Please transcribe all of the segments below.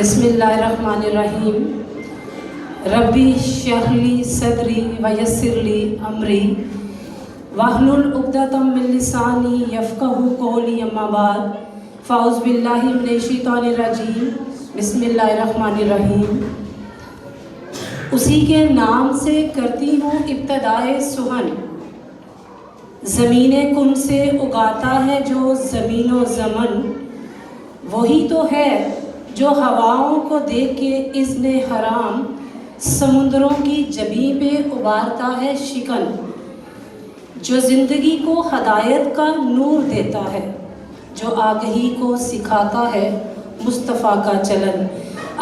بسم اللہ الرحمن الرحیم ربی اشرح لی صدری ویسر لی امری واحلل عقدۃ من لسانی یفقہوا قولی اما بعد فاعوذ باللہ من الشیطان الرجیم بسم اللہ الرحمن الرحیم اسی کے نام سے کرتی ہوں ابتدائے سخن زمین کن سے اگاتا ہے جو زمین و زمن وہی تو ہے جو ہواؤں کو دیکھ کے اذن حرام سمندروں کی جبیں پہ ابارتا ہے شکن جو زندگی کو ہدایت کا نور دیتا ہے جو آگہی کو سکھاتا ہے مصطفیٰ کا چلن۔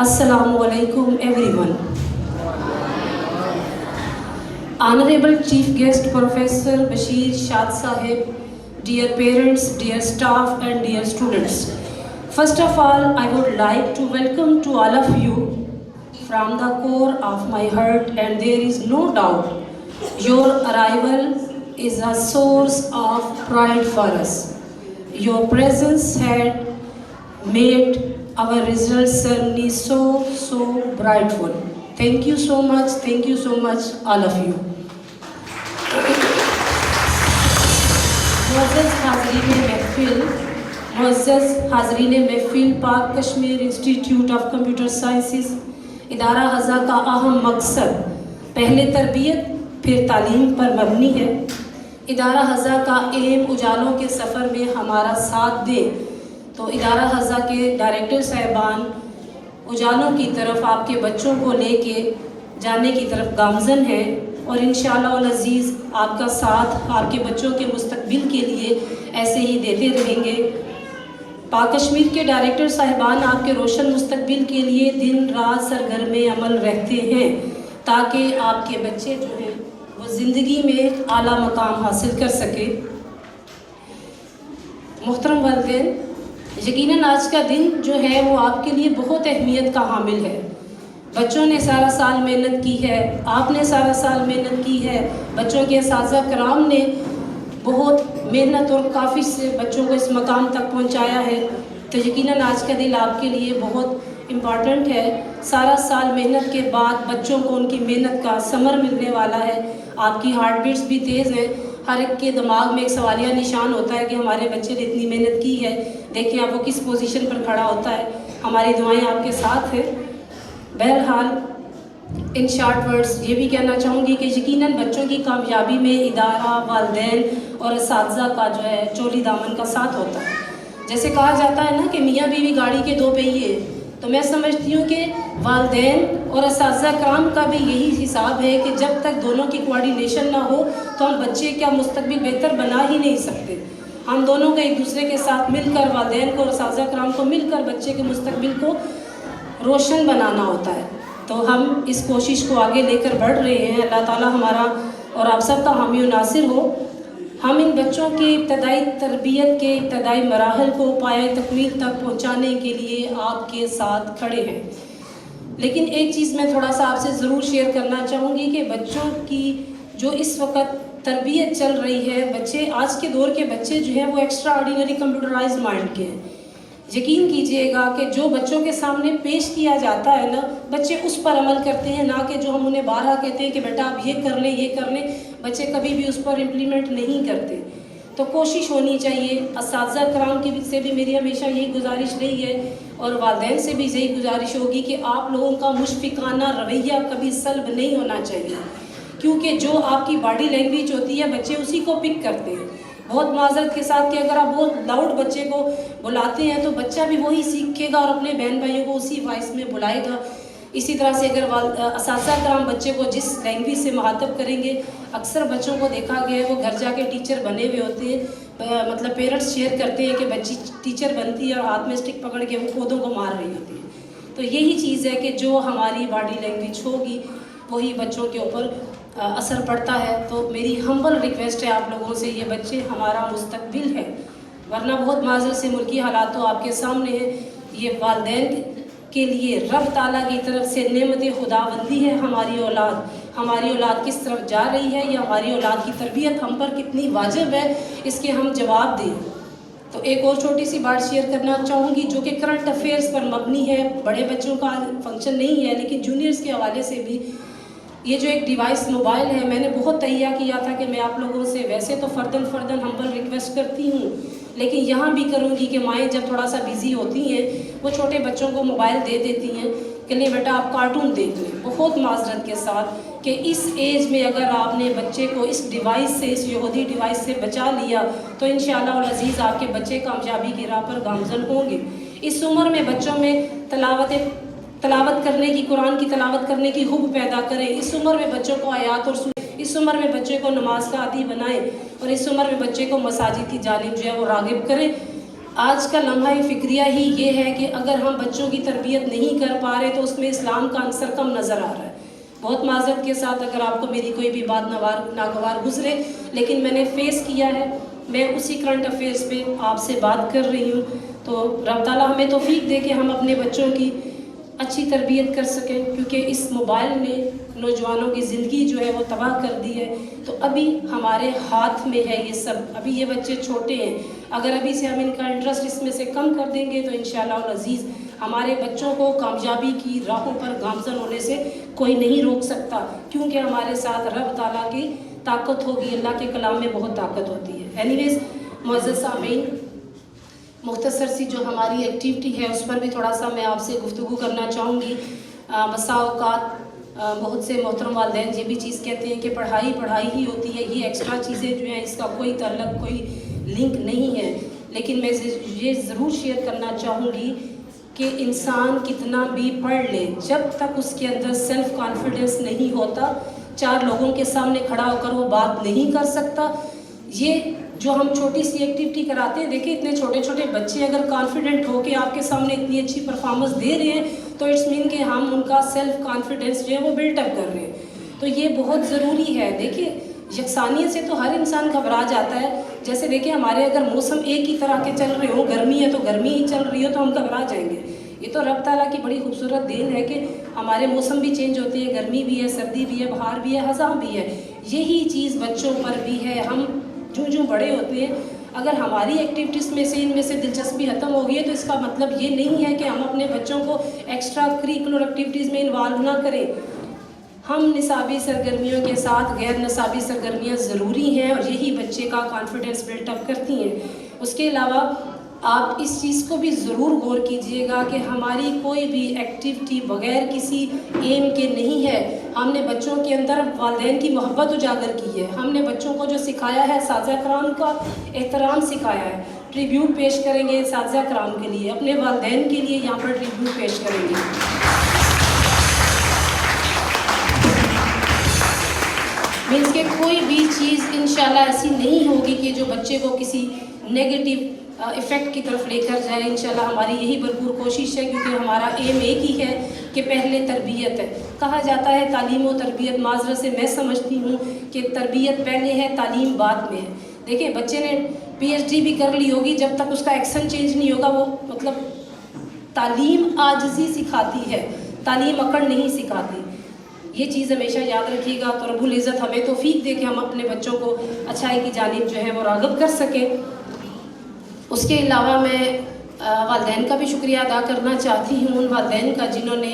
السلام علیکم every one. Honorable Chief Guest Professor Bashir Shad Sahib, dear parents, dear staff and dear students. First of all, I would like to welcome to all of you from the core of my heart, and there is no doubt your arrival is a source of pride for us. Your presence had made our results certainly so brightful. Thank you so much all of you. معزز حاضرین محفل پاک Kashmir institute of computer sciences ادارہ ھذا کا اہم مقصد پہلے تربیت پھر تعلیم پر مبنی ہے۔ ادارہ ھذا کا ایم اجالوں کے سفر میں ہمارا ساتھ دیں، تو ادارہ ھذا کے ڈائریکٹر صاحبان اجالوں کی طرف آپ کے بچوں کو لے کے جانے کی طرف گامزن ہیں، اور انشاءاللہ العزیز آپ کا ساتھ آپ کے بچوں کے مستقبل کے لیے ایسے ہی دیتے رہیں گے۔ پاک کشمیر کے ڈائریکٹر صاحبان آپ کے روشن مستقبل کے لیے دن رات سرگرم عمل رہتے ہیں تاکہ آپ کے بچے جو ہیں وہ زندگی میں اعلیٰ مقام حاصل کر سکے۔ محترم والدین، یقیناً آج کا دن جو ہے وہ آپ کے لیے بہت اہمیت کا حامل ہے۔ بچوں نے سارا سال محنت کی ہے، آپ نے سارا سال محنت کی ہے، بچوں کے اساتذہ کرام نے بہت محنت اور کافی سے بچوں کو اس مقام تک پہنچایا ہے، تو یقیناً آج کا دن آپ کے لیے بہت امپارٹنٹ ہے۔ سارا سال محنت کے بعد بچوں کو ان کی محنت کا ثمر ملنے والا ہے۔ آپ کی ہارٹ بیٹس بھی تیز ہیں، ہر ایک کے دماغ میں ایک سوالیہ نشان ہوتا ہے کہ ہمارے بچے نے اتنی محنت کی ہے، دیکھیں آپ وہ کس پوزیشن پر کھڑا ہوتا ہے۔ ہماری دعائیں آپ کے ساتھ ہیں۔ بہرحال ان شارٹ ورڈز یہ بھی کہنا چاہوں گی کہ یقیناً بچوں کی کامیابی میں ادارہ، والدین اور اساتذہ کا جو ہے چولی دامن کا ساتھ ہوتا ہے۔ جیسے کہا جاتا ہے نا کہ میاں بیوی گاڑی کے دو پہیے، تو میں سمجھتی ہوں کہ والدین اور اساتذہ کرام کا بھی یہی حساب ہے کہ جب تک دونوں کی کوآرڈینیشن نہ ہو تو ہم بچے کا مستقبل بہتر بنا ہی نہیں سکتے۔ ہم دونوں کو ایک دوسرے کے ساتھ مل کر، والدین کو اور اساتذہ کرام کو مل کر بچے کے مستقبل کو روشن بنانا ہوتا ہے۔ تو ہم اس کوشش کو آگے لے کر بڑھ رہے ہیں۔ اللہ تعالیٰ ہمارا اور آپ سب کا حامی و ناصر ہو۔ ہم ان بچوں کے ابتدائی تربیت کے ابتدائی مراحل کو پایۂ تکمیل تک پہنچانے کے لیے آپ کے ساتھ کھڑے ہیں۔ لیکن ایک چیز میں تھوڑا سا آپ سے ضرور شیئر کرنا چاہوں گی کہ بچوں کی جو اس وقت تربیت چل رہی ہے، بچے آج کے دور کے بچے جو ہیں وہ ایکسٹرا آرڈینری کمپیوٹرائز مائنڈ کے ہیں۔ یقین کیجئے گا کہ جو بچوں کے سامنے پیش کیا جاتا ہے نا، بچے اس پر عمل کرتے ہیں، نہ کہ جو ہم انہیں بارہا کہتے ہیں کہ بیٹا آپ یہ کر لیں یہ کر لیں، بچے کبھی بھی اس پر امپلیمنٹ نہیں کرتے۔ تو کوشش ہونی چاہیے۔ اساتذہ کرام کی سے بھی میری ہمیشہ یہی گزارش رہی ہے، اور والدین سے بھی یہی گزارش ہوگی کہ آپ لوگوں کا مشفقانہ رویہ کبھی سلب نہیں ہونا چاہیے، کیونکہ جو آپ کی باڈی لینگویج ہوتی ہے بچے اسی کو پک کرتے ہیں۔ بہت معذرت کے ساتھ کہ اگر آپ بہت لاؤڈ بچے کو بلاتے ہیں تو بچہ بھی وہی سیکھے گا اور اپنے بہن بھائیوں کو اسی وائس میں بلائے گا۔ اسی طرح سے اگر اساتذہ کرام بچے کو جس لینگویج سے مخاطب کریں گے، اکثر بچوں کو دیکھا گیا ہے وہ گھر جا کے ٹیچر بنے ہوئے ہوتے ہیں، مطلب پیرنٹس شیئر کرتے ہیں کہ بچی ٹیچر بنتی ہے اور ہاتھ میں اسٹک پکڑ کے وہ پودوں کو مار رہی ہوتی ہے۔ تو یہی چیز ہے کہ جو ہماری باڈی لینگویج ہوگی وہی بچوں کے اوپر اثر پڑتا ہے۔ تو میری ہمبل ریکویسٹ ہے آپ لوگوں سے، یہ بچے ہمارا مستقبل ہے، ورنہ بہت معذرت سے ملکی حالات تو آپ کے سامنے ہیں۔ یہ والدین کے لیے رب تعالیٰ کی طرف سے نعمت خداوندی ہے ہماری اولاد کس طرف جا رہی ہے، یا ہماری اولاد کی تربیت ہم پر کتنی واجب ہے، اس کے ہم جواب دیں۔ تو ایک اور چھوٹی سی بات شیئر کرنا چاہوں گی جو کہ کرنٹ افیئرس پر مبنی ہے، بڑے بچوں کا فنکشن نہیں ہے لیکن جونیئرس کے حوالے سے بھی. یہ جو ایک ڈیوائس موبائل ہے، میں نے بہت تہیہ کیا تھا کہ میں آپ لوگوں سے ویسے تو فرداً ہمبل ریکویسٹ کرتی ہوں، لیکن یہاں بھی کروں گی کہ مائیں جب تھوڑا سا بیزی ہوتی ہیں وہ چھوٹے بچوں کو موبائل دے دیتی ہیں کہ لیں بیٹا آپ کارٹون دیکھ لیں. بہت معذرت کے ساتھ کہ اس ایج میں اگر آپ نے بچے کو اس ڈیوائس سے، اس یہودی ڈیوائس سے بچا لیا تو انشاءاللہ العزیز آپ کے بچے کامیابی کی راہ پر گامزن ہوں گے. اس عمر میں بچوں میں تلاوت کرنے کی، قرآن کی تلاوت کرنے کی حب پیدا کریں. اس عمر میں بچوں کو آیات اور اس عمر میں بچے کو نماز کا عادی بنائیں اور اس عمر میں بچے کو مساجد کی جانب جو ہے وہ راغب کریں. آج کا لمحہ فکریہ ہی یہ ہے کہ اگر ہم بچوں کی تربیت نہیں کر پا رہے تو اس میں اسلام کا عنصر کم نظر آ رہا ہے. بہت معذرت کے ساتھ اگر آپ کو میری کوئی بھی بات ناگوار گزرے، لیکن میں نے فیس کیا ہے، میں اسی کرنٹ افیئرس پہ آپ سے بات کر رہی ہوں. تو رب تعالیٰ ہمیں توفیق دے کہ ہم اپنے بچوں کی اچھی تربیت کر سکیں، کیونکہ اس موبائل نے نوجوانوں کی زندگی جو ہے وہ تباہ کر دی ہے. تو ابھی ہمارے ہاتھ میں ہے یہ سب. ابھی یہ بچے چھوٹے ہیں، اگر ابھی سے ہم ان کا انٹرسٹ اس میں سے کم کر دیں گے تو انشاءاللہ العزیز ہمارے بچوں کو کامیابی کی راہوں پر گامزن ہونے سے کوئی نہیں روک سکتا، کیونکہ ہمارے ساتھ رب تعالیٰ کی طاقت ہوگی. اللہ کے کلام میں بہت طاقت ہوتی ہے. اینیویز معزز سامعین، مختصر سی جو ہماری ایکٹیویٹی ہے اس پر بھی تھوڑا سا میں آپ سے گفتگو کرنا چاہوں گی. بسا اوقات بہت سے محترم والدین یہ بھی چیز کہتے ہیں کہ پڑھائی ہی ہوتی ہے، یہ ایکسٹرا چیزیں جو ہیں اس کا کوئی تعلق، کوئی لنک نہیں ہے. لیکن میں یہ ضرور شیئر کرنا چاہوں گی کہ انسان کتنا بھی پڑھ لے، جب تک اس کے اندر سیلف کانفیڈنس نہیں ہوتا، چار لوگوں کے سامنے کھڑا ہو کر وہ بات نہیں کر سکتا. یہ جو ہم چھوٹی سی ایکٹیویٹی کراتے ہیں، دیکھیں اتنے چھوٹے چھوٹے بچے اگر کانفیڈنٹ ہو کے آپ کے سامنے اتنی اچھی پرفارمنس دے رہے ہیں تو اٹس مین کہ ہم ان کا سیلف کانفیڈنس جو ہے وہ بلٹ اپ کر رہے ہیں. تو یہ بہت ضروری ہے. دیکھیں یکسانیت سے تو ہر انسان گھبرا جاتا ہے. جیسے دیکھیں ہمارے اگر موسم ایک ہی طرح کے چل رہے ہوں، گرمی ہے تو گرمی ہی چل رہی ہو تو ہم گھبرا جائیں گے. یہ تو رب تعالیٰ کی بڑی خوبصورت دین ہے کہ ہمارے موسم بھی چینج ہوتے ہیں، گرمی بھی ہے، سردی بھی ہے، بہار بھی ہے، خزاں بھی ہے. یہی چیز بچوں پر بھی ہے. ہم جو بڑے ہوتے ہیں، اگر ہماری ایکٹیویٹیز میں سے ان میں سے دلچسپی ختم ہو گئی ہے تو اس کا مطلب یہ نہیں ہے کہ ہم اپنے بچوں کو ایکسٹرا کریکولر ایکٹیویٹیز میں انوالو نہ کریں. ہم نصابی سرگرمیوں کے ساتھ غیر نصابی سرگرمیاں ضروری ہیں اور یہی بچے کا کانفیڈنس بلٹ اپ کرتی ہیں. اس کے علاوہ آپ اس چیز کو بھی ضرور غور کیجئے گا کہ ہماری کوئی بھی ایکٹیویٹی بغیر کسی ایم کے نہیں ہے. ہم نے بچوں کے اندر والدین کی محبت اجاگر کی ہے. ہم نے بچوں کو جو سکھایا ہے اساتذہ کرام کا احترام سکھایا ہے. ٹریبیوٹ پیش کریں گے اساتذہ کرام کے لیے، اپنے والدین کے لیے یہاں پر ٹریبیوٹ پیش کریں گے. مینس کہ کوئی بھی چیز انشاءاللہ ایسی نہیں ہوگی کہ جو بچے کو کسی نیگیٹو ایفیکٹ کی طرف لے کر جائے. انشاءاللہ ہماری یہی بھرپور کوشش ہے، کیونکہ ہمارا ایم ایک ہی ہے کہ پہلے تربیت ہے. کہا جاتا ہے تعلیم و تربیت، معذرت سے میں سمجھتی ہوں کہ تربیت پہلے ہے، تعلیم بعد میں ہے. دیکھیں بچے نے پی ایچ ڈی بھی کر لی ہوگی، جب تک اس کا ایکسن چینج نہیں ہوگا وہ مطلب تعلیم عاجزی سکھاتی ہے، تعلیم اکڑ نہیں سکھاتی. یہ چیز ہمیشہ یاد رکھیے گا. تو رب العزت ہمیں توفیق دے کہ ہم اپنے بچوں کو اچھائی کی جانب جو ہے وہ راغب کر سکیں. اس کے علاوہ میں والدین کا بھی شکریہ ادا کرنا چاہتی ہوں، ان والدین کا جنہوں نے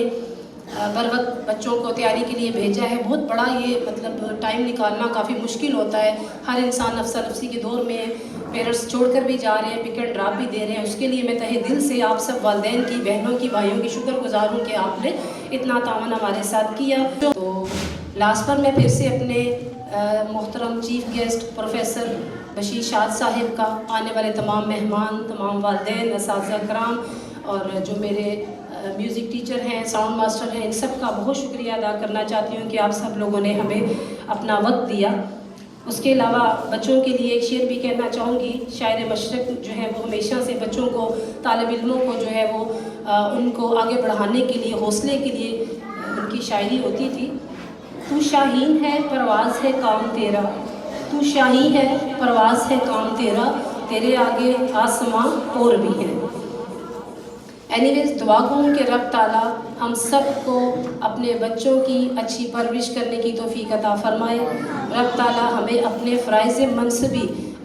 بر وقت بچوں کو تیاری کے لیے بھیجا ہے. بہت بڑا یہ مطلب ٹائم نکالنا کافی مشکل ہوتا ہے. ہر انسان نفسا نفسی کے دور میں پیرنٹس چھوڑ کر بھی جا رہے ہیں، پک اینڈ ڈراپ بھی دے رہے ہیں. اس کے لیے میں تہہ دل سے آپ سب والدین کی، بہنوں کی، بھائیوں کی شکر گزار ہوں کہ آپ نے اتنا تعاون ہمارے ساتھ کیا. تو لاسٹ پر میں پھر سے اپنے محترم چیف گیسٹ پروفیسر بشیر شاد صاحب کا، آنے والے تمام مہمان، تمام والدین، اساتذہ کرام اور جو میرے میوزک ٹیچر ہیں، ساؤنڈ ماسٹر ہیں، ان سب کا بہت شکریہ ادا کرنا چاہتی ہوں کہ آپ سب لوگوں نے ہمیں اپنا وقت دیا. اس کے علاوہ بچوں کے لیے ایک شعر بھی کہنا چاہوں گی. شاعر مشرق جو ہے وہ ہمیشہ سے بچوں کو، طالب علموں کو جو ہے وہ ان کو آگے بڑھانے کے لیے، حوصلے کے لیے ان کی شاعری ہوتی تھی. تو شاہین ہے پرواز ہے کام تیرا، تو شاہین ہے پرواز ہے کام تیرا، تیرے آگے آسماں اور بھی ہے. اینیویز دعا کروں کہ رب تعالیٰ ہم سب کو اپنے بچوں کی اچھی پرورش کرنے کی توفیق عطا فرمائے. رب تعالیٰ ہمیں اپنے فرائض منصبی